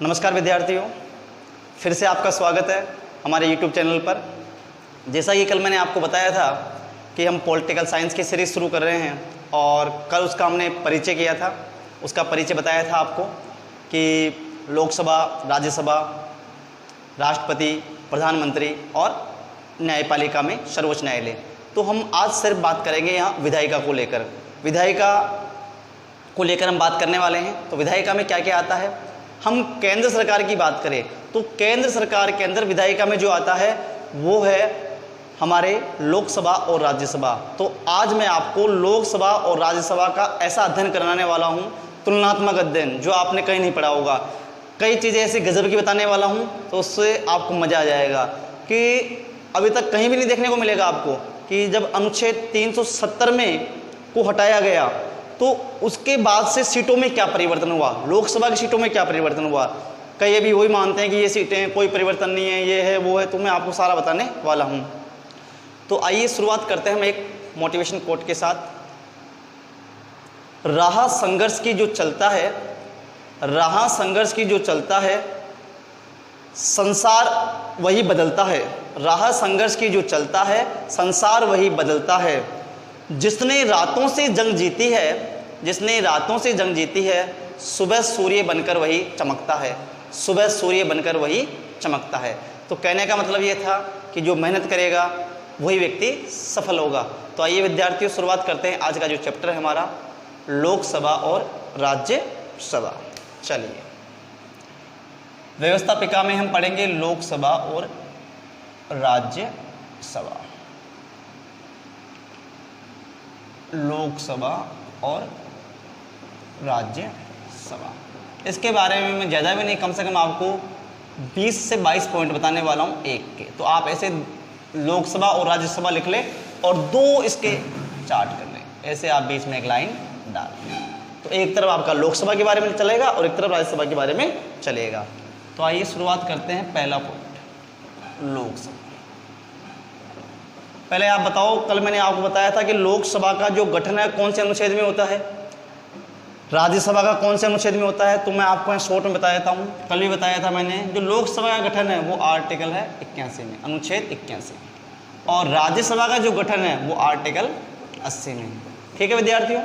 नमस्कार विद्यार्थियों, फिर से आपका स्वागत है हमारे YouTube चैनल पर। जैसा कि कल मैंने आपको बताया था कि हम पॉलिटिकल साइंस की सीरीज़ शुरू कर रहे हैं और कल उसका हमने परिचय किया था। उसका परिचय बताया था आपको कि लोकसभा, राज्यसभा, राष्ट्रपति, प्रधानमंत्री और न्यायपालिका में सर्वोच्च न्यायालय। तो हम आज सिर्फ बात करेंगे यहाँ विधायिका को लेकर। विधायिका को लेकर हम बात करने वाले हैं। तो विधायिका में क्या क्या आता है, हम केंद्र सरकार की बात करें तो केंद्र सरकार के अंदर विधायिका में जो आता है वो है हमारे लोकसभा और राज्यसभा। तो आज मैं आपको लोकसभा और राज्यसभा का ऐसा अध्ययन कराने वाला हूँ, तुलनात्मक अध्ययन, जो आपने कहीं नहीं पढ़ा होगा। कई चीज़ें ऐसी गजब की बताने वाला हूँ तो उससे आपको मज़ा आ जाएगा कि अभी तक कहीं भी नहीं देखने को मिलेगा आपको कि जब अनुच्छेद 370 में को हटाया गया तो उसके बाद से सीटों में क्या परिवर्तन हुआ, लोकसभा की सीटों में क्या परिवर्तन हुआ। कई अभी वही मानते हैं कि ये सीटें कोई परिवर्तन नहीं है, ये है वो है, तो मैं आपको सारा बताने वाला हूँ। तो आइए शुरुआत करते हैं हम एक मोटिवेशन कोट के साथ। राह संघर्ष की जो चलता है, राह संघर्ष की जो चलता है, संसार वही बदलता है। राह संघर्ष की जो चलता है, संसार वही बदलता है। जिसने रातों से जंग जीती है, जिसने रातों से जंग जीती है, सुबह सूर्य बनकर वही चमकता है। सुबह सूर्य बनकर वही चमकता है। तो कहने का मतलब ये था कि जो मेहनत करेगा वही व्यक्ति सफल होगा। तो आइए विद्यार्थियों, शुरुआत करते हैं आज का जो चैप्टर है हमारा, लोकसभा और राज्यसभा। चलिए, व्यवस्थापिका में हम पढ़ेंगे लोकसभा और राज्यसभा। लोकसभा और राज्यसभा, इसके बारे में मैं ज़्यादा भी नहीं, कम से कम आपको 20 से 22 पॉइंट बताने वाला हूँ एक के। तो आप ऐसे लोकसभा और राज्यसभा लिख लें और दो इसके चार्ट कर लें, ऐसे आप बीच में एक लाइन डाल लें। तो एक तरफ आपका लोकसभा के बारे में चलेगा और एक तरफ राज्यसभा के बारे में चलेगा। तो आइए शुरुआत करते हैं। पहला पॉइंट, लोकसभा। पहले आप बताओ, कल मैंने आपको बताया था कि लोकसभा का जो गठन है कौन से अनुच्छेद में होता है, राज्यसभा का कौन से अनुच्छेद में होता है। तो मैं आपको यहाँ शॉर्ट में बता देता हूँ, कल भी बताया था मैंने। जो लोकसभा का गठन है वो आर्टिकल है 81 में, अनुच्छेद 81। और राज्यसभा का जो गठन है वो आर्टिकल 80 में। ठीक है विद्यार्थियों,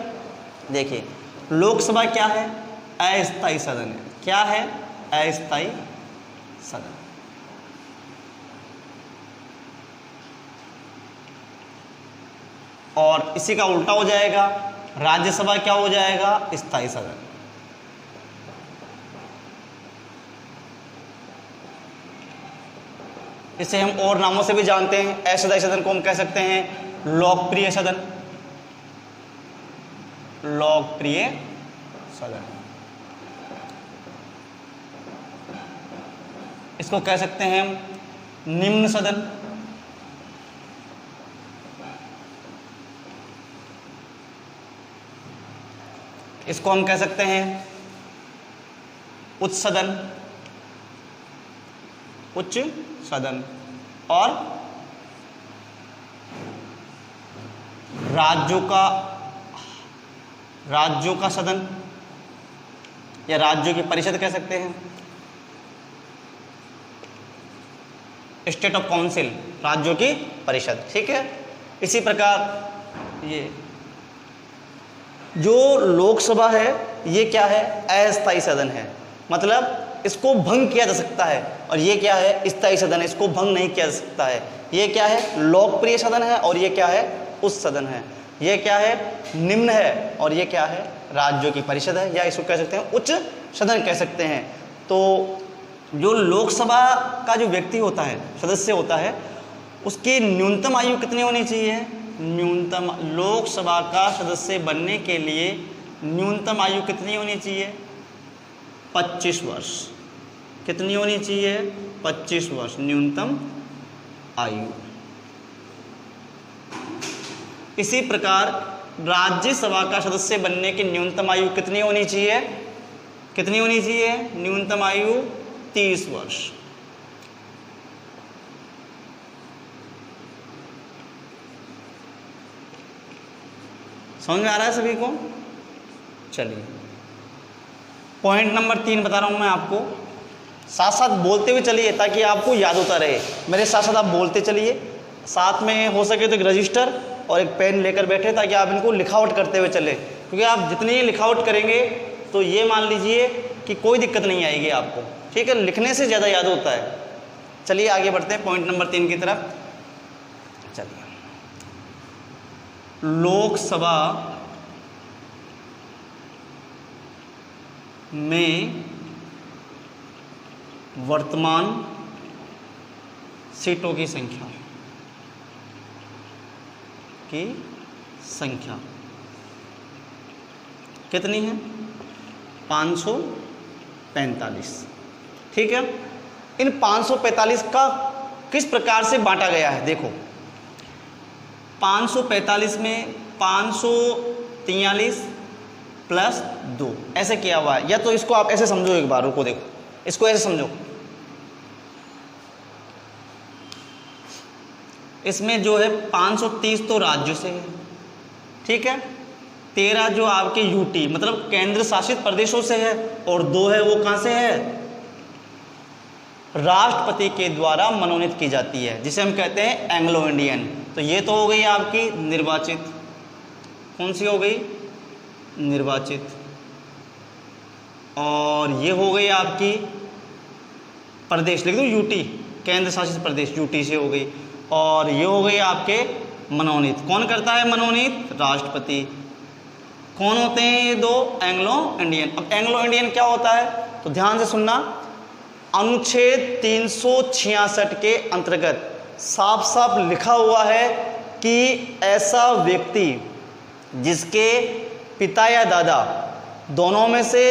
देखिए लोकसभा क्या है, अस्थायी सदन है। क्या है, अस्थायी सदन। और इसी का उल्टा हो जाएगा, राज्यसभा क्या हो जाएगा, स्थायी सदन। इसे हम और नामों से भी जानते हैं। अस्थायी सदन को हम कह सकते हैं लोकप्रिय सदन, लोकप्रिय सदन। इसको कह सकते हैं हम निम्न सदन, इसको हम कह सकते हैं उच्च सदन, उच्च सदन। और राज्यों का सदन या राज्यों की परिषद कह सकते हैं, स्टेट ऑफ काउंसिल, राज्यों की परिषद। ठीक है, इसी प्रकार ये जो लोकसभा है ये क्या है, अस्थायी सदन है, मतलब इसको भंग किया जा सकता है। और ये क्या है, स्थायी सदन है, इसको भंग नहीं किया जा सकता है। ये क्या है, लोकप्रिय सदन है, और ये क्या है, उच्च सदन है। ये क्या है, निम्न है, और ये क्या है, राज्यों की परिषद है, या इसको कह सकते हैं उच्च सदन कह सकते हैं। तो जो लोकसभा का जो व्यक्ति होता है, सदस्य होता है, उसकी न्यूनतम आयु कितनी होनी चाहिए, न्यूनतम लोकसभा का सदस्य बनने के लिए न्यूनतम आयु कितनी होनी चाहिए, 25 वर्ष। कितनी होनी चाहिए, 25 वर्ष न्यूनतम आयु। इसी प्रकार राज्यसभा का सदस्य बनने की न्यूनतम आयु कितनी होनी चाहिए, कितनी होनी चाहिए, न्यूनतम आयु 30 वर्ष। समझ में आ रहा है सभी को। चलिए, पॉइंट नंबर 3 बता रहा हूँ मैं आपको साथ साथ बोलते हुए चलिए ताकि आपको याद होता रहे। मेरे साथ साथ आप बोलते चलिए, साथ में हो सके तो एक रजिस्टर और एक पेन लेकर बैठे ताकि आप इनको लिखावट करते हुए चले, क्योंकि आप जितनी लिखावट करेंगे तो ये मान लीजिए कि कोई दिक्कत नहीं आएगी आपको, ठीक है। लिखने से ज़्यादा याद होता है। चलिए आगे बढ़ते हैं पॉइंट नंबर 3 की तरफ। चलिए, लोकसभा में वर्तमान सीटों की संख्या कितनी है? 545, ठीक है। इन 545 का किस प्रकार से बांटा गया है? देखो, 545 में 543 प्लस 2 ऐसे किया हुआ है। या तो इसको आप ऐसे समझो, एक बार रुको, देखो इसको ऐसे समझो, इसमें जो है 530 तो राज्यों से है, ठीक है। 13 जो आपके यूटी मतलब केंद्र शासित प्रदेशों से है, और 2 है वो कहाँ से है? राष्ट्रपति के द्वारा मनोनीत की जाती है, जिसे हम कहते हैं एंग्लो इंडियन। तो ये तो हो गई आपकी निर्वाचित। कौन सी हो गई? निर्वाचित। और ये हो गई आपकी प्रदेश, लिख दो यूटी, केंद्र शासित प्रदेश, यूटी से हो गई। और ये हो गई आपके मनोनीत। कौन करता है मनोनीत? राष्ट्रपति। कौन होते हैं ये 2? Anglo Indian. अब एंग्लो इंडियन क्या होता है तो ध्यान से सुनना। अनुच्छेद 366 के अंतर्गत साफ साफ लिखा हुआ है कि ऐसा व्यक्ति जिसके पिता या दादा दोनों में से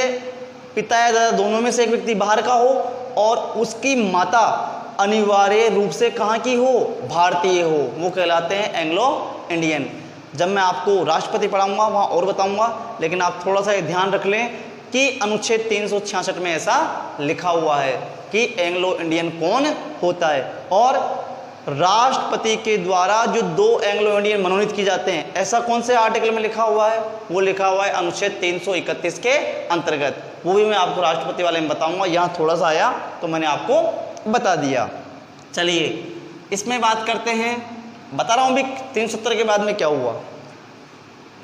एक व्यक्ति बाहर का हो और उसकी माता अनिवार्य रूप से कहाँ की हो? भारतीय हो, वो कहलाते हैं एंग्लो इंडियन। जब मैं आपको राष्ट्रपति पढ़ाऊंगा वहाँ और बताऊंगा, लेकिन आप थोड़ा सा ये ध्यान रख लें कि अनुच्छेद 366 में ऐसा लिखा हुआ है कि एंग्लो इंडियन कौन होता है। और राष्ट्रपति के द्वारा जो 2 एंग्लो इंडियन मनोनीत किए जाते हैं, ऐसा कौन से आर्टिकल में लिखा हुआ है? वो लिखा हुआ है अनुच्छेद 331 के अंतर्गत। वो भी मैं आपको राष्ट्रपति वाले में बताऊंगा, यहाँ थोड़ा सा आया तो मैंने आपको बता दिया। चलिए इसमें बात करते हैं, बता रहा हूँ भी 370 के बाद में क्या हुआ।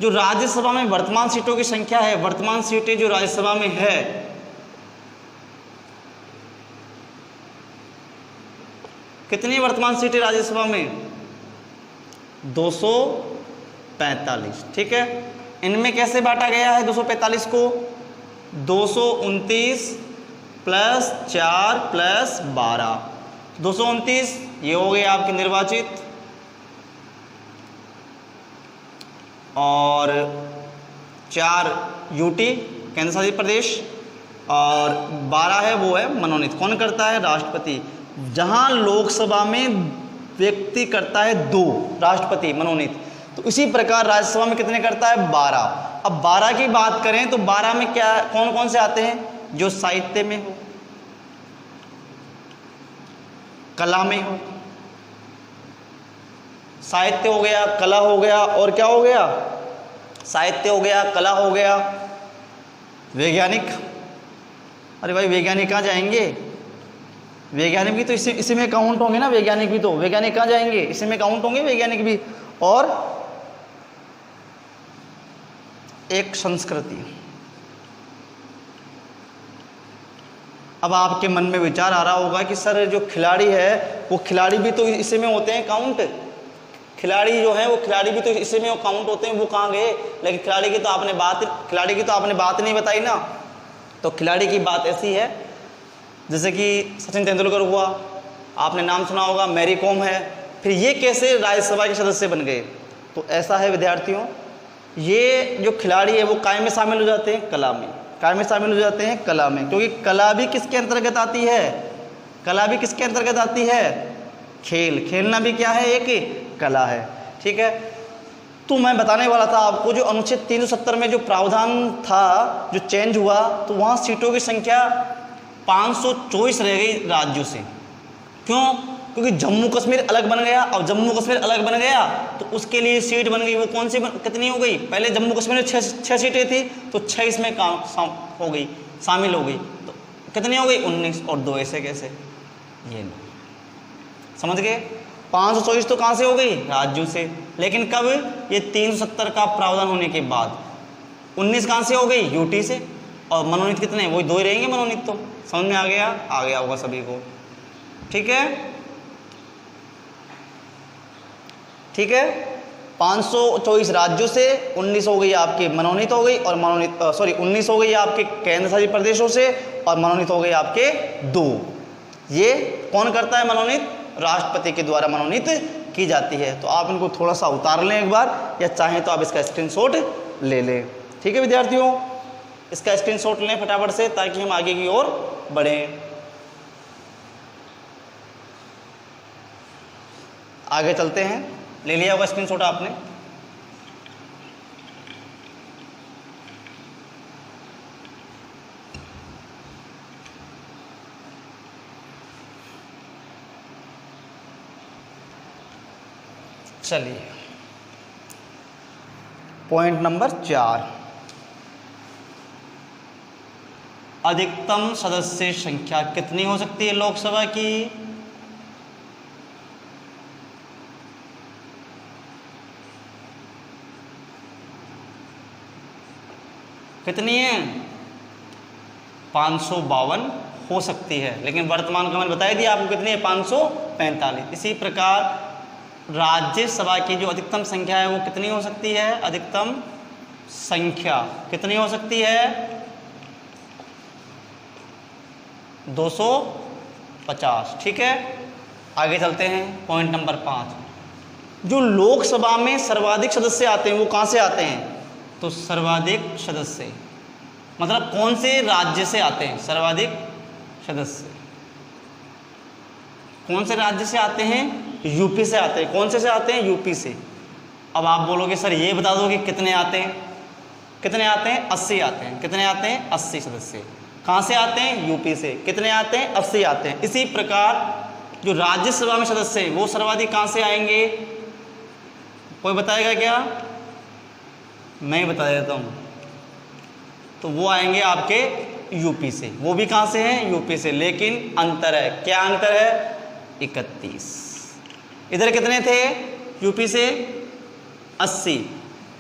जो राज्यसभा में वर्तमान सीटों की संख्या है, वर्तमान सीटें जो राज्यसभा में है, कितनी वर्तमान सीटें राज्यसभा में? 245, ठीक है। इनमें कैसे बांटा गया है 245 को? 229 प्लस 4 प्लस 12, 229 ये हो गए आपके निर्वाचित, और 4 यूटी केंद्र शासित प्रदेश, और 12 है वो है मनोनीत। कौन करता है? राष्ट्रपति। जहां लोकसभा में व्यक्ति करता है 2 राष्ट्रपति मनोनीत, तो इसी प्रकार राज्यसभा में कितने करता है? 12। अब 12 की बात करें तो 12 में क्या कौन कौन से आते हैं? जो साहित्य में हो, कला में हो, साहित्य हो गया, कला हो गया, और क्या हो गया? साहित्य हो गया, कला हो गया, वैज्ञानिक। अरे भाई वैज्ञानिक कहाँ जाएंगे? वैज्ञानिक भी तो इसी में काउंट होंगे ना। वैज्ञानिक भी तो, वैज्ञानिक कहाँ जाएंगे? इसी में काउंट होंगे वैज्ञानिक भी। और एक संस्कृति। अब आपके मन में विचार आ रहा होगा कि सर जो खिलाड़ी है वो खिलाड़ी भी तो इसी में होते हैं काउंट। खिलाड़ी जो है वो खिलाड़ी भी तो इसी में काउंट होते हैं, वो कहाँ गए? लेकिन खिलाड़ी की तो आपने बात नहीं बताई ना। तो खिलाड़ी की बात ऐसी है जैसे कि सचिन तेंदुलकर हुआ, आपने नाम सुना होगा, मैरी कॉम है। फिर ये कैसे राज्यसभा के सदस्य बन गए? तो ऐसा है विद्यार्थियों, ये जो खिलाड़ी है वो काय में शामिल हो जाते हैं? कला में। काय में शामिल हो जाते हैं? कला में। क्योंकि कला भी किसके अंतर्गत आती है? कला भी किसके अंतर्गत आती है? खेल। खेलना भी क्या है? एक कला है, ठीक है। तो मैं बताने वाला था आपको, जो अनुच्छेद 370 में जो प्रावधान था, जो चेंज हुआ, तो वहाँ सीटों की संख्या 524 रह गई राज्यों से। क्यों? क्योंकि जम्मू कश्मीर अलग बन गया। और जम्मू कश्मीर अलग बन गया तो उसके लिए सीट बन गई। वो कौन सी कितनी हो गई? पहले जम्मू कश्मीर में 6 सीटें थी, तो 6 इसमें हो गई, शामिल हो गई। तो कितनी हो गई 19, और 2 ऐसे कैसे, ये लो, समझ गए। 524 तो कहाँ से हो गई, राज्यों से, लेकिन कब, ये 370 का प्रावधान होने के बाद। 19 कहाँ से हो गई, यूटी से, और मनोनीत कितने, वही 2 ही रहेंगे मनोनीत। तो समझ में आ गया होगा सभी को, ठीक है। ठीक है, 524 राज्यों से 19 हो गई आपकी मनोनीत हो गई, और मनोनीत 19 हो गई आपके केंद्र शासित प्रदेशों से, और मनोनीत हो गई आपके 2। ये कौन करता है मनोनीत, राष्ट्रपति के द्वारा मनोनीत की जाती है। तो आप इनको थोड़ा सा उतार लें एक बार, या चाहें तो आप इसका स्क्रीनशॉट ले लें। ठीक है विद्यार्थियों, इसका स्क्रीनशॉट लें फटाफट से, ताकि हम आगे की ओर बढ़ें। आगे चलते हैं, ले लिया होगा स्क्रीनशॉट आपने। चलिए, पॉइंट नंबर 4, अधिकतम सदस्य संख्या कितनी हो सकती है लोकसभा की। कितनी है, 552 हो सकती है, लेकिन वर्तमान का मैंने बता दिया आपको कितनी है, 545। इसी प्रकार राज्यसभा की जो अधिकतम संख्या है वो कितनी हो सकती है, अधिकतम संख्या कितनी हो सकती है, 250। ठीक है, आगे चलते हैं, पॉइंट नंबर 5, जो लोकसभा में सर्वाधिक सदस्य आते हैं वो कहाँ से आते हैं, तो सर्वाधिक सदस्य मतलब कौन से राज्य से आते हैं, सर्वाधिक सदस्य कौन से राज्य से आते हैं, यूपी से आते हैं। कौन से आते हैं, यूपी से। अब आप बोलोगे सर ये बता दो कि कितने आते हैं, कितने आते हैं, 80 आते हैं। कितने आते हैं, 80 सदस्य। कहाँ से आते हैं, यूपी से। कितने आते हैं, 80 आते हैं। इसी प्रकार जो राज्यसभा में सदस्य हैं वो सर्वाधिक कहाँ से आएंगे, कोई बताएगा क्या, मैं ही बता देता हूँ। तो वो आएंगे आपके यूपी से। वो भी कहाँ से हैं, यूपी से। लेकिन अंतर है, क्या अंतर है, 31। इधर कितने थे, यूपी से 80,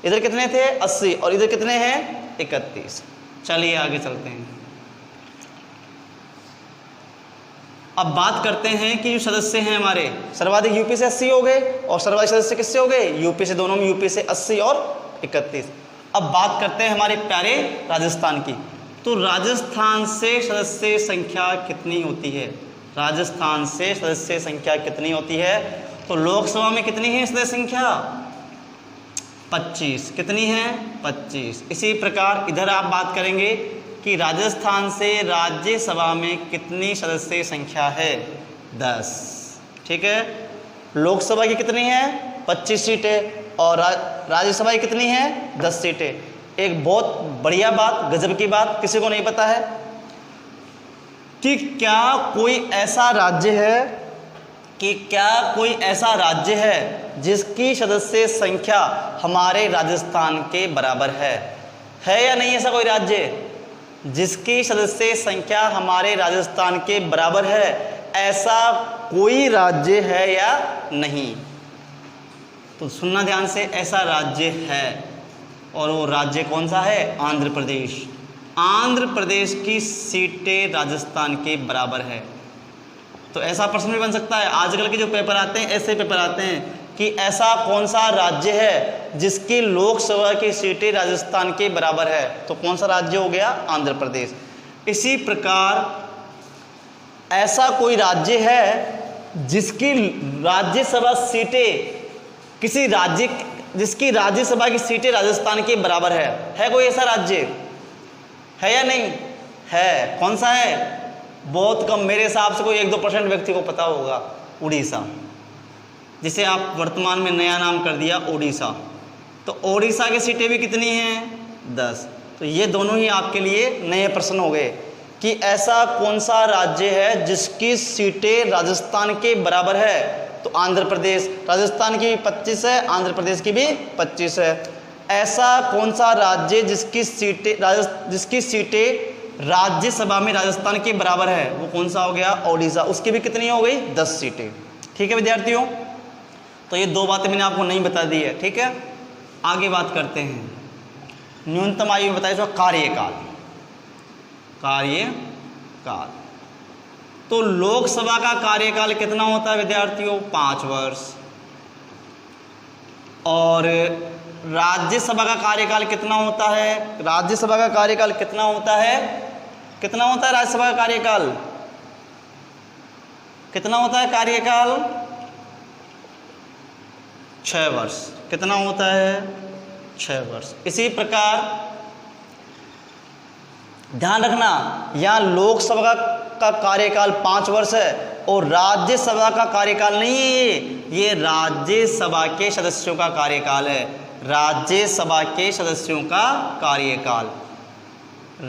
इधर कितने थे 80, और इधर कितने हैं 31। चलिए आगे चलते हैं। अब बात करते हैं कि जो सदस्य हैं हमारे, सर्वाधिक यूपी से 80 हो गए, और सर्वाधिक सदस्य किससे हो गए, यूपी से। दोनों में यूपी से 80 और 31। अब बात करते हैं हमारे प्यारे राजस्थान की। तो राजस्थान से सदस्य संख्या कितनी होती है, राजस्थान से सदस्य संख्या कितनी होती है, तो लोकसभा में कितनी है सदस्य संख्या, 25। कितनी है, 25। इसी प्रकार इधर आप बात करेंगे कि राजस्थान से राज्यसभा में कितनी सदस्य संख्या है, 10। ठीक है, लोकसभा की कितनी है, 25 सीटें, और राज्यसभा की कितनी है, 10 सीटें। एक बहुत बढ़िया बात, गजब की बात, किसी को नहीं पता है कि क्या कोई ऐसा राज्य है जिसकी सदस्य संख्या हमारे राजस्थान के बराबर है या नहीं। ऐसा कोई राज्य जिसकी सदस्य संख्या हमारे राजस्थान के बराबर है, ऐसा कोई राज्य है या नहीं। तो सुनना ध्यान से, ऐसा राज्य है, और वो राज्य कौन सा है, आंध्र प्रदेश। आंध्र प्रदेश की सीटें राजस्थान के बराबर है। तो ऐसा प्रश्न भी बन सकता है, आजकल के जो पेपर आते हैं ऐसे पेपर आते हैं कि ऐसा कौन सा राज्य है जिसकी लोकसभा की सीटें राजस्थान के बराबर है, तो कौन सा राज्य हो गया, आंध्र प्रदेश। इसी प्रकार ऐसा कोई राज्य है जिसकी राज्यसभा सीटें किसी राज्य, जिसकी राज्यसभा की सीटें राजस्थान के बराबर है कोई ऐसा राज्य है या नहीं है, कौन सा है, बहुत कम, मेरे हिसाब से कोई 1-2% व्यक्ति को पता होगा, उड़ीसा, जिसे आप वर्तमान में नया नाम कर दिया ओडिशा। तो ओडिशा की सीटें भी कितनी हैं, 10। तो ये दोनों ही आपके लिए नए प्रश्न हो गए कि ऐसा कौन सा राज्य है जिसकी सीटें राजस्थान के बराबर है, तो आंध्र प्रदेश। राजस्थान की भी 25 है, आंध्र प्रदेश की भी 25 है। ऐसा कौन सा राज्य जिसकी सीटें राज्यसभा में राजस्थान के बराबर है, वो कौन सा हो गया, ओडिशा, उसकी भी कितनी हो गई, 10 सीटें। ठीक है विद्यार्थियों, तो ये 2 बातें मैंने आपको नहीं बता दी है। ठीक है, आगे बात करते हैं। न्यूनतम आयु में बताइए कार्यकाल, कार्यकाल। तो लोकसभा का कार्यकाल कितना होता है विद्यार्थियों, 5 वर्ष। और राज्यसभा का कार्यकाल कितना होता है, राज्यसभा का कार्यकाल कितना होता है, कितना होता है राज्यसभा का कार्यकाल, कितना होता है कार्यकाल, 6 वर्ष। कितना होता है, 6 वर्ष। इसी प्रकार ध्यान रखना, यहाँ लोकसभा का कार्यकाल 5 वर्ष है और राज्यसभा का कार्यकाल नहीं है, ये राज्यसभा के सदस्यों का कार्यकाल है, राज्यसभा के सदस्यों का कार्यकाल,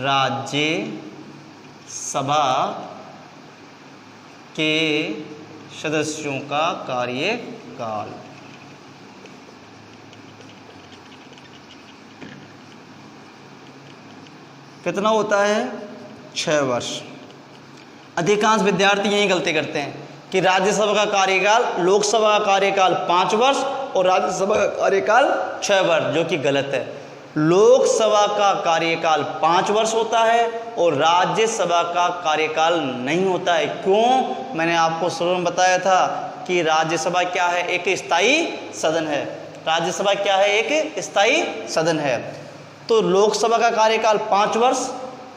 राज्यसभा के सदस्यों का कार्यकाल। कितना होता है, 6 वर्ष। अधिकांश विद्यार्थी यही गलती करते हैं कि राज्यसभा का कार्यकाल, लोकसभा का कार्यकाल 5 वर्ष और राज्यसभा का कार्यकाल 6 वर्ष, जो कि गलत है। लोकसभा का कार्यकाल 5 वर्ष होता है और राज्यसभा का कार्यकाल नहीं होता है। क्यों, मैंने आपको शुरू में बताया था कि राज्यसभा क्या है, एक स्थायी सदन है। राज्यसभा क्या है, एक स्थायी सदन है। तो लोकसभा का कार्यकाल 5 वर्ष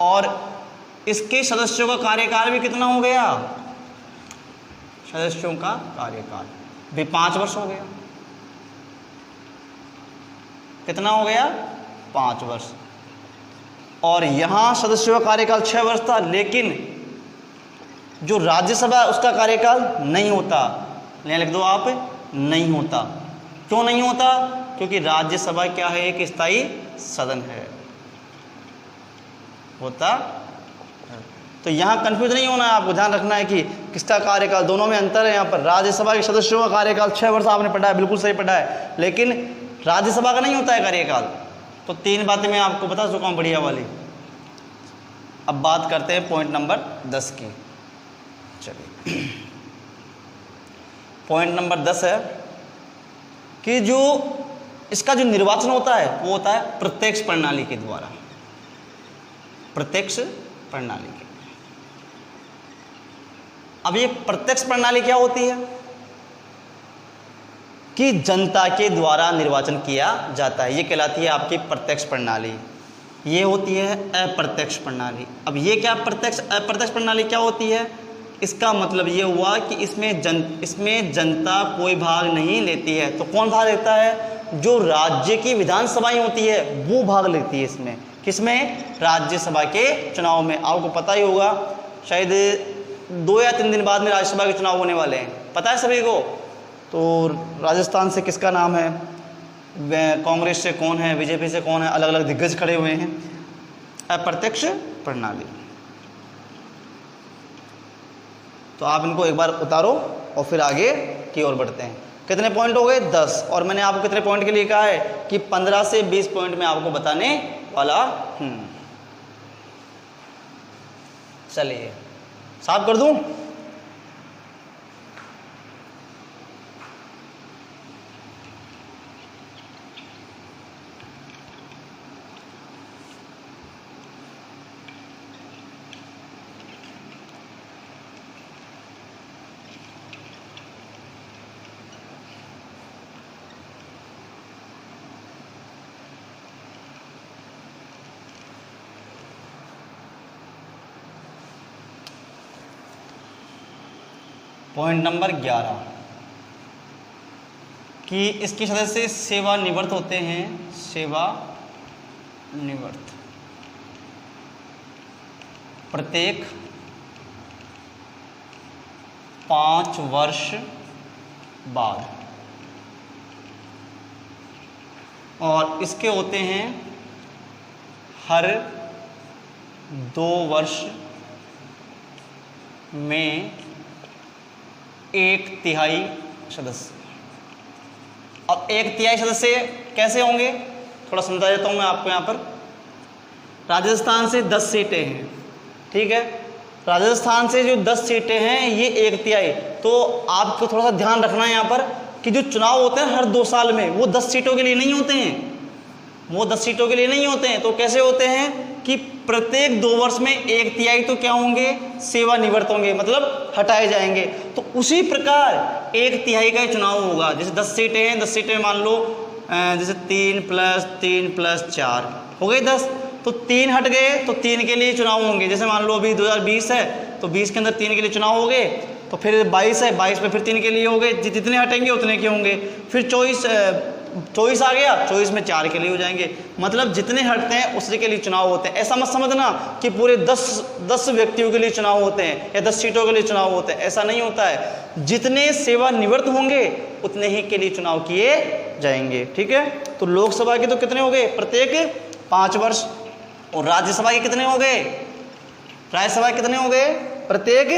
और इसके सदस्यों का कार्यकाल भी कितना हो गया, सदस्यों का कार्यकाल भी 5 वर्ष हो गया। कितना हो गया, 5 वर्ष। और यहां सदस्यों का कार्यकाल 6 वर्ष था, लेकिन जो राज्यसभा उसका कार्यकाल नहीं होता, लिख दो आप, नहीं होता। क्यों नहीं होता, क्योंकि राज्यसभा क्या है, एक स्थायी सदन है, होता है। तो यहाँ कंफ्यूज नहीं होना है, आपको ध्यान रखना है कि किसका कार्यकाल, दोनों में अंतर है। यहाँ पर राज्यसभा के सदस्यों का कार्यकाल 6 वर्ष आपने पढ़ा है, बिल्कुल सही पढ़ा है, लेकिन राज्यसभा का नहीं होता है कार्यकाल। तो 3 बातें मैं आपको बता चुका हूँ बढ़िया वाली। अब बात करते हैं पॉइंट नंबर 10 की। चलिए, पॉइंट नंबर 10 है कि जो इसका जो निर्वाचन होता है वो होता है प्रत्यक्ष प्रणाली के द्वारा, प्रत्यक्ष प्रणाली के। अब ये प्रत्यक्ष प्रणाली क्या होती है कि जनता के द्वारा निर्वाचन किया जाता है, ये कहलाती है आपकी प्रत्यक्ष प्रणाली। ये होती है अप्रत्यक्ष प्रणाली। अब ये क्या अप्रत्यक्ष प्रणाली क्या होती है, इसका मतलब ये हुआ कि इसमें जनता कोई भाग नहीं लेती है। तो कौन भाग लेता है, जो राज्य की विधानसभाएं होती है वो भाग लेती है इसमें। किसमें, राज्यसभा के चुनाव में। आपको पता ही होगा, शायद 2 या 3 दिन बाद में राज्यसभा के चुनाव होने वाले हैं, पता है सभी को। तो राजस्थान से किसका नाम है, कांग्रेस से कौन है, बीजेपी से कौन है, अलग अलग दिग्गज खड़े हुए हैं। अप्रत्यक्ष प्रणाली। तो आप इनको एक बार उतारो और फिर आगे की ओर बढ़ते हैं। कितने पॉइंट हो गए, 10। और मैंने आपको कितने पॉइंट के लिए कहा है कि 15 से 20 पॉइंट में आपको बताने वाला हूं। चलिए साफ कर दूं। पॉइंट नंबर 11 कि इसके सदस्य सेवानिवृत्त होते हैं, सेवानिवृत्त प्रत्येक 5 वर्ष बाद, और इसके होते हैं हर 2 वर्ष में 1/3 सदस्य। अब 1/3 सदस्य कैसे होंगे, थोड़ा समझा देता हूं मैं आपको। यहाँ पर राजस्थान से 10 सीटें हैं, ठीक है। राजस्थान से जो 10 सीटें हैं ये 1/3। तो आपको थोड़ा सा ध्यान रखना है यहाँ पर कि जो चुनाव होते हैं हर 2 साल में, वो 10 सीटों के लिए नहीं होते हैं, वो 10 सीटों के लिए नहीं होते हैं। तो कैसे होते हैं कि प्रत्येक 2 वर्ष में 1/3 तो क्या होंगे, सेवानिवृत्त होंगे, मतलब हटाए जाएंगे। तो उसी प्रकार 1/3 का चुनाव होगा। जैसे 10 सीटें हैं, 10 सीटें मान लो जैसे 3 + 3 + 4 हो गई 10, तो 3 हट गए तो 3 के लिए चुनाव होंगे। जैसे मान लो अभी 2020 है तो 20 के अंदर 3 के लिए चुनाव हो गए, तो फिर 22 है, 22 में फिर 3 के लिए हो गए, जितने हटेंगे उतने के होंगे। फिर 24 आ गया, 24 में 4 के लिए हो जाएंगे। मतलब जितने हटते हैं उसी के लिए चुनाव होते हैं। ऐसा मत समझना कि पूरे 10 व्यक्तियों के लिए चुनाव होते हैं या 10 सीटों के लिए चुनाव होते हैं, ऐसा नहीं होता है। जितने सेवानिवृत्त होंगे उतने ही के लिए चुनाव किए जाएंगे, ठीक है। तो लोकसभा के तो कितने हो गए, प्रत्येक 5 वर्ष, और राज्यसभा के कितने हो गए, राज्यसभा कितने हो गए, प्रत्येक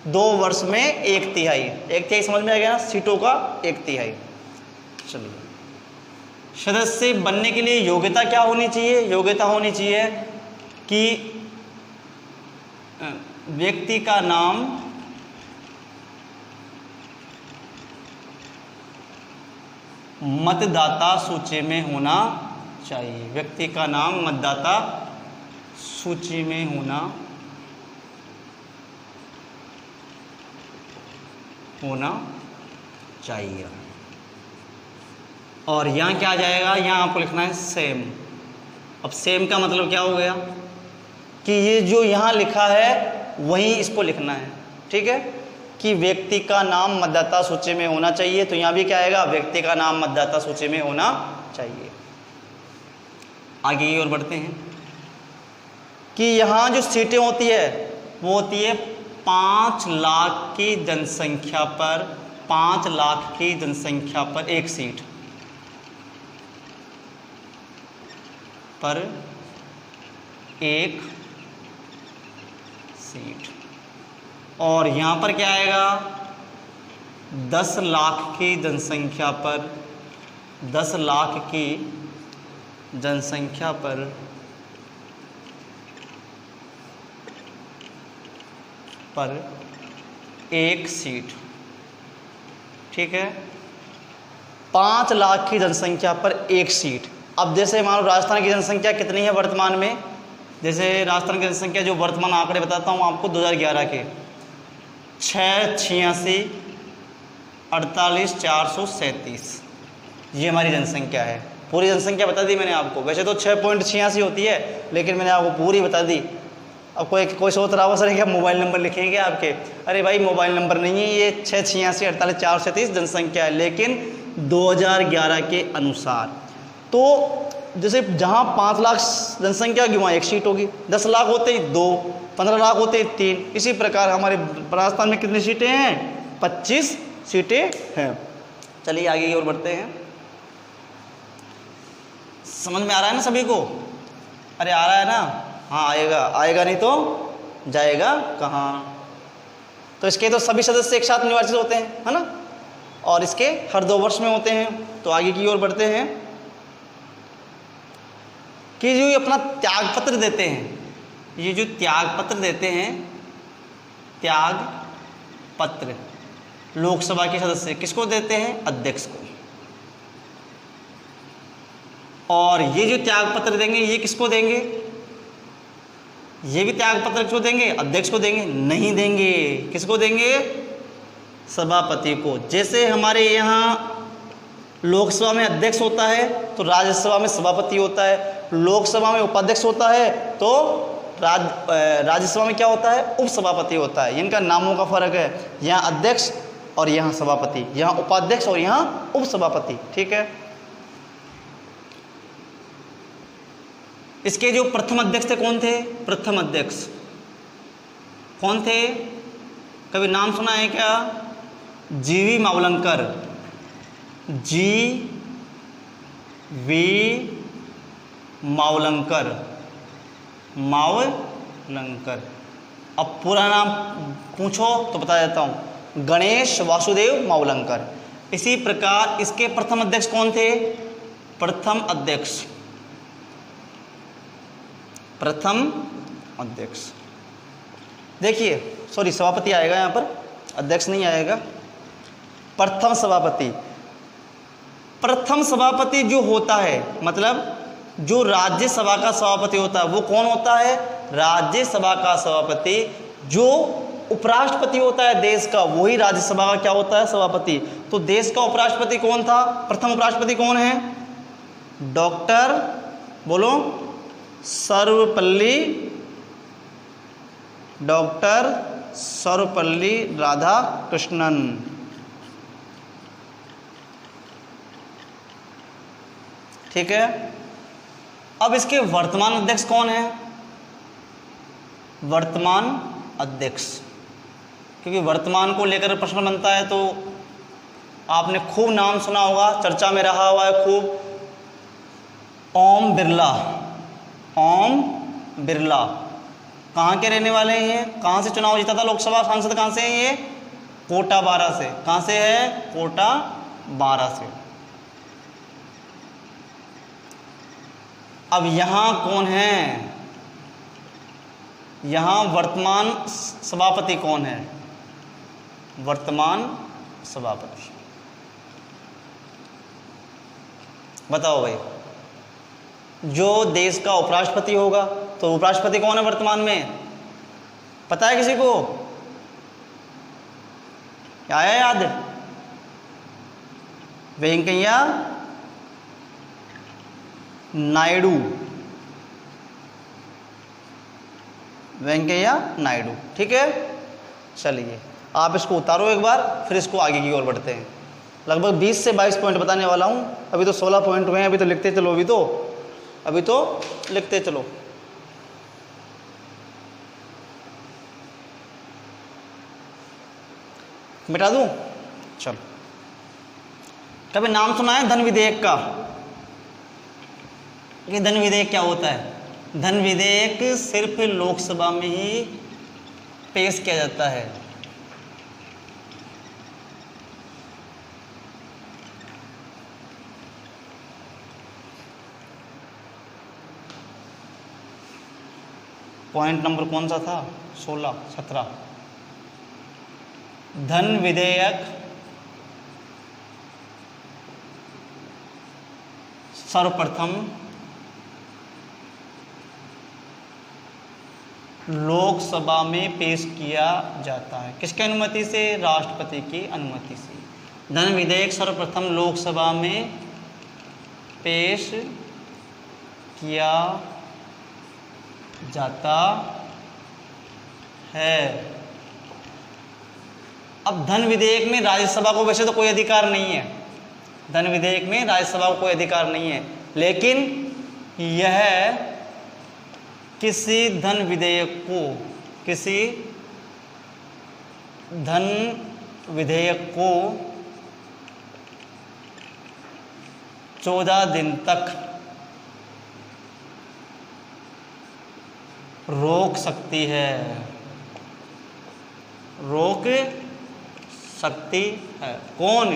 2 वर्ष में 1/3। 1/3 समझ में आ गया ना, सीटों का 1/3। चलिए, सदस्य बनने के लिए योग्यता क्या होनी चाहिए, योग्यता होनी चाहिए कि व्यक्ति का नाम मतदाता सूची में होना चाहिए, व्यक्ति का नाम मतदाता सूची में होना चाहिए। और यहाँ क्या आ जाएगा, यहाँ आपको लिखना है सेम। अब सेम का मतलब क्या हो गया कि ये जो यहाँ लिखा है वही इसको लिखना है, ठीक है, कि व्यक्ति का नाम मतदाता सूची में होना चाहिए। तो यहाँ भी क्या आएगा, व्यक्ति का नाम मतदाता सूची में होना चाहिए। आगे की ओर बढ़ते हैं कि यहाँ जो सीटें होती है वो होती है 5 लाख की जनसंख्या पर, 5 लाख की जनसंख्या पर एक सीट पर एक सीट। और यहाँ पर क्या आएगा, 10 लाख की जनसंख्या पर, 10 लाख की जनसंख्या पर एक सीट, ठीक है। 5 लाख की जनसंख्या पर एक सीट। अब जैसे मान लो राजस्थान की जनसंख्या कितनी है वर्तमान में, जैसे राजस्थान की जनसंख्या जो वर्तमान आंकड़े बताता हूँ आपको 2011 के 686 48 437, ये हमारी जनसंख्या है। पूरी जनसंख्या बता दी मैंने आपको, वैसे तो 6.86 होती है लेकिन मैंने आपको पूरी बता दी। अब कोई सोच रहा हो सर क्या मोबाइल नंबर लिखेंगे आपके, अरे भाई मोबाइल नंबर नहीं है, ये 686 48 437 जनसंख्या है, लेकिन 2011 के अनुसार। तो जैसे जहाँ 5 लाख जनसंख्या की वहाँ एक सीट होगी, 10 लाख होते ही 2, 15 लाख होते ही 3। इसी प्रकार हमारे राजस्थान में कितनी सीटें हैं, 25 सीटें हैं। चलिए आगे की ओर बढ़ते हैं। समझ में आ रहा है ना सभी को, अरे आ रहा है ना, हाँ आएगा, आएगा नहीं तो जाएगा कहाँ। तो इसके तो सभी सदस्य एक साथ निर्वाचित होते हैं, है ना, और इसके हर 2 वर्ष में होते हैं। तो आगे की ओर बढ़ते हैं कि जो अपना त्याग पत्र देते हैं, ये जो त्याग पत्र देते हैं, त्याग पत्र लोकसभा के सदस्य किसको देते हैं, अध्यक्ष को। और ये जो त्याग पत्र देंगे ये किसको देंगे, ये भी त्याग पत्र किसको देंगे, अध्यक्ष को देंगे, नहीं देंगे, किसको देंगे, सभापति को। जैसे हमारे यहाँ लोकसभा में अध्यक्ष होता है तो राज्यसभा में सभापति होता है, लोकसभा में उपाध्यक्ष होता है तो राज्यसभा में क्या होता है, उपसभापति होता है। इनका नामों का फर्क है, यहाँ अध्यक्ष और यहाँ सभापति, यहाँ उपाध्यक्ष और यहाँ उपसभापति, ठीक है। इसके जो प्रथम अध्यक्ष थे कौन थे, प्रथम अध्यक्ष कौन थे, कभी नाम सुना है क्या, जीवी मावलंकर, जी वी मावलंकर, मावलंकर। अब पूरा नाम पूछो तो बता देता हूँ, गणेश वासुदेव मावलंकर। इसी प्रकार इसके प्रथम अध्यक्ष कौन थे, प्रथम अध्यक्ष अध्यक्ष। देखिए सॉरी सभापति आएगा यहाँ पर, अध्यक्ष नहीं आएगा। प्रथम सभापति, प्रथम सभापति जो होता है मतलब जो राज्यसभा का सभापति होता है वो कौन होता है? राज्यसभा का सभापति। जो उपराष्ट्रपति होता है देश का वही राज्यसभा का क्या होता है? सभापति। तो देश का उपराष्ट्रपति कौन था? प्रथम उपराष्ट्रपति कौन है? डॉक्टर बोलो सर्वपल्ली, डॉक्टर सर्वपल्ली राधाकृष्णन। ठीक है। अब इसके वर्तमान अध्यक्ष कौन है? वर्तमान अध्यक्ष, क्योंकि वर्तमान को लेकर प्रश्न बनता है तो आपने खूब नाम सुना होगा, चर्चा में रहा हुआ है खूब, ओम बिरला। ओम बिरला कहाँ के रहने वाले हैं? ये कहाँ से चुनाव जीता था लोकसभा सांसद? कहाँ से हैं ये? कोटा 12 से। कहाँ से है? कोटा 12 से। अब यहाँ कौन है? यहाँ वर्तमान सभापति कौन है? वर्तमान सभापति बताओ भाई। जो देश का उपराष्ट्रपति होगा तो उपराष्ट्रपति कौन है वर्तमान में? पता है किसी को? क्या है याद? वेंकैया नायडू। वेंकैया नायडू। ठीक है, चलिए आप इसको उतारो एक बार, फिर इसको आगे की ओर बढ़ते हैं। लगभग 20 से 22 पॉइंट बताने वाला हूँ। अभी तो 16 पॉइंट हुए हैं, अभी तो लिखते चलो, अभी तो लिखते चलो। मिटा दूं? चलो। कभी नाम सुना है धन विधेयक का? ये धन विधेयक क्या होता है? धन विधेयक सिर्फ लोकसभा में ही पेश किया जाता है। पॉइंट नंबर कौन सा था? 16, 17। धन विधेयक सर्वप्रथम लोकसभा में पेश किया जाता है। किसकी अनुमति से? राष्ट्रपति की अनुमति से। धन विधेयक सर्वप्रथम लोकसभा में पेश किया जाता है। अब धन विधेयक में राज्यसभा को वैसे तो कोई अधिकार नहीं है, धन विधेयक में राज्यसभा को कोई अधिकार नहीं है, लेकिन यह किसी धन विधेयक को 14 दिन तक रोक सकती है। कौन?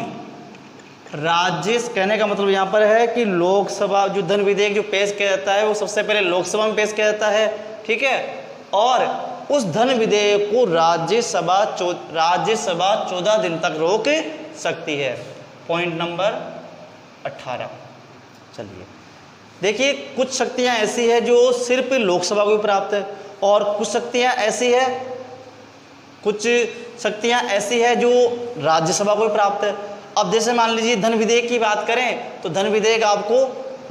राज्य। कहने का मतलब यहाँ पर है कि लोकसभा जो धन विधेयक जो पेश किया जाता है वो सबसे पहले लोकसभा में पेश किया जाता है, ठीक है, और उस धन विधेयक को राज्यसभा 14 दिन तक रोक सकती है। Point number 18। चलिए देखिए, कुछ शक्तियाँ ऐसी है जो सिर्फ लोकसभा को भी प्राप्त है और कुछ शक्तियाँ ऐसी है जो राज्यसभा को भी प्राप्त है। अब जैसे मान लीजिए धन विधेयक की बात करें तो धन विधेयक आपको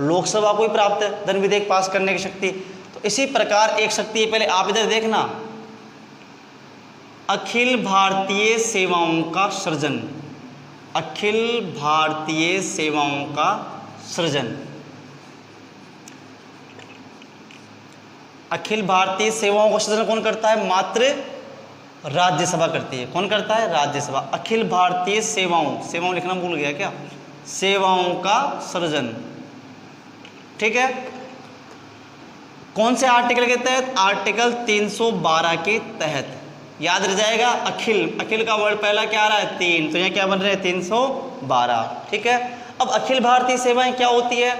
लोकसभा को ही प्राप्त है, धन विधेयक पास करने की शक्ति। तो इसी प्रकार एक शक्ति है, पहले आप इधर देखना, अखिल भारतीय सेवाओं का सृजन। अखिल भारतीय सेवाओं का सृजन। अखिल भारतीय सेवाओं का सृजन कौन करता है? मात्र राज्यसभा करती है। कौन करता है? राज्यसभा। अखिल भारतीय सेवाओं लिखना भूल गया क्या? सेवाओं का सृजन, ठीक है। कौन से आर्टिकल के तहत? आर्टिकल 312 के तहत। याद रह जाएगा, अखिल का वर्ड पहला क्या आ रहा है? 3, तो यहाँ क्या बन रहे हैं? 312, ठीक है। अब अखिल भारतीय सेवाएं क्या होती है?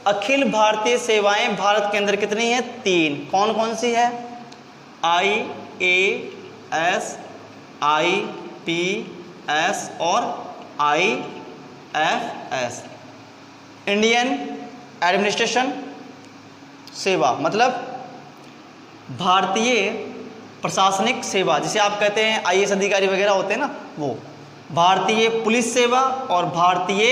अखिल भारतीय सेवाएं भारत के अंदर कितनी है? 3। कौन कौन सी है? IAS, IPS और IFS। इंडियन एडमिनिस्ट्रेशन सेवा मतलब भारतीय प्रशासनिक सेवा, जिसे आप कहते हैं IAS अधिकारी वगैरह होते हैं ना, वो भारतीय पुलिस सेवा और भारतीय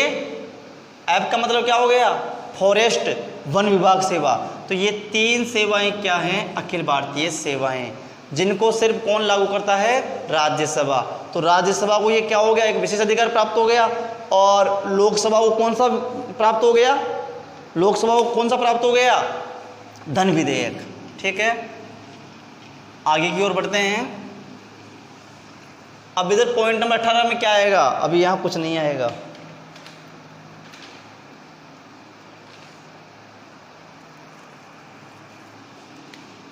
ऐप का मतलब क्या हो गया, फॉरेस्ट वन विभाग सेवा। तो ये 3 सेवाएं क्या हैं, अखिल भारतीय सेवाएं, जिनको सिर्फ कौन लागू करता है, राज्यसभा। तो राज्यसभा को ये क्या हो गया, एक विशेष अधिकार प्राप्त हो गया। और लोकसभा को कौन सा प्राप्त हो गया, लोकसभा को कौन सा प्राप्त हो गया, धन विधेयक। ठीक है, आगे की ओर बढ़ते हैं। अब इधर पॉइंट नंबर 18 में क्या आएगा, अभी यहाँ कुछ नहीं आएगा।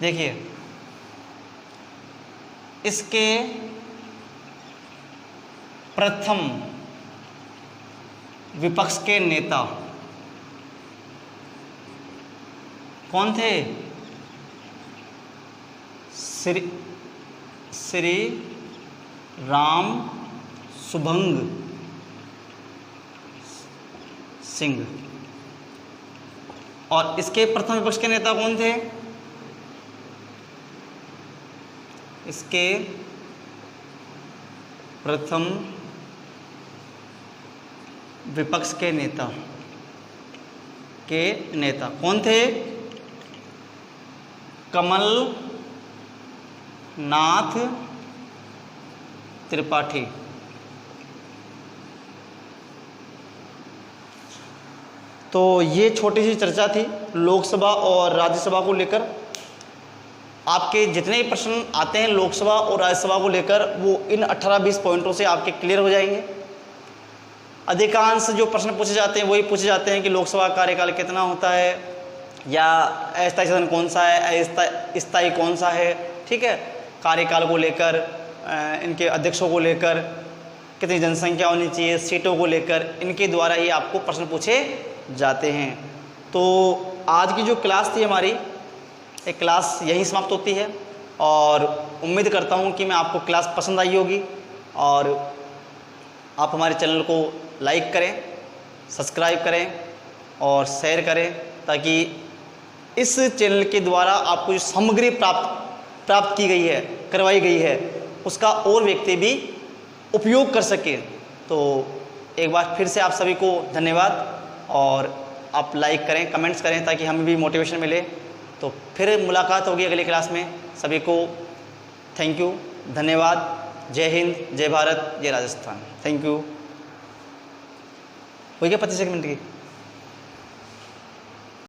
देखिए, इसके प्रथम विपक्ष के नेता कौन थे, श्री राम सुभंग सिंह। और इसके प्रथम विपक्ष के नेता कौन थे, इसके प्रथम विपक्ष के नेता कौन थे, कमल नाथ त्रिपाठी। तो ये छोटी सी चर्चा थी लोकसभा और राज्यसभा को लेकर। आपके जितने भी प्रश्न आते हैं लोकसभा और राज्यसभा को लेकर, वो इन 18-20 पॉइंटों से आपके क्लियर हो जाएंगे। अधिकांश जो प्रश्न पूछे जाते हैं वही पूछे जाते हैं कि लोकसभा का कार्यकाल कितना होता है, या अस्थायी सदन कौन सा है, स्थायी कौन सा है। ठीक है, कार्यकाल को लेकर, इनके अध्यक्षों को लेकर, कितनी जनसंख्या होनी चाहिए, सीटों को लेकर, इनके द्वारा ही आपको प्रश्न पूछे जाते हैं। तो आज की जो क्लास थी हमारी, एक क्लास यहीं समाप्त होती है। और उम्मीद करता हूँ कि मैं आपको क्लास पसंद आई होगी, और आप हमारे चैनल को लाइक करें, सब्सक्राइब करें और शेयर करें, ताकि इस चैनल के द्वारा आपको जो सामग्री प्राप्त की गई है, करवाई गई है, उसका और व्यक्ति भी उपयोग कर सके। तो एक बार फिर से आप सभी को धन्यवाद, और आप लाइक करें, कमेंट्स करें, ताकि हमें भी मोटिवेशन मिले। तो फिर मुलाकात होगी अगली क्लास में। सभी को थैंक यू, धन्यवाद। जय हिंद, जय भारत, जय राजस्थान। Thank you. हो गया 25 मिनट की।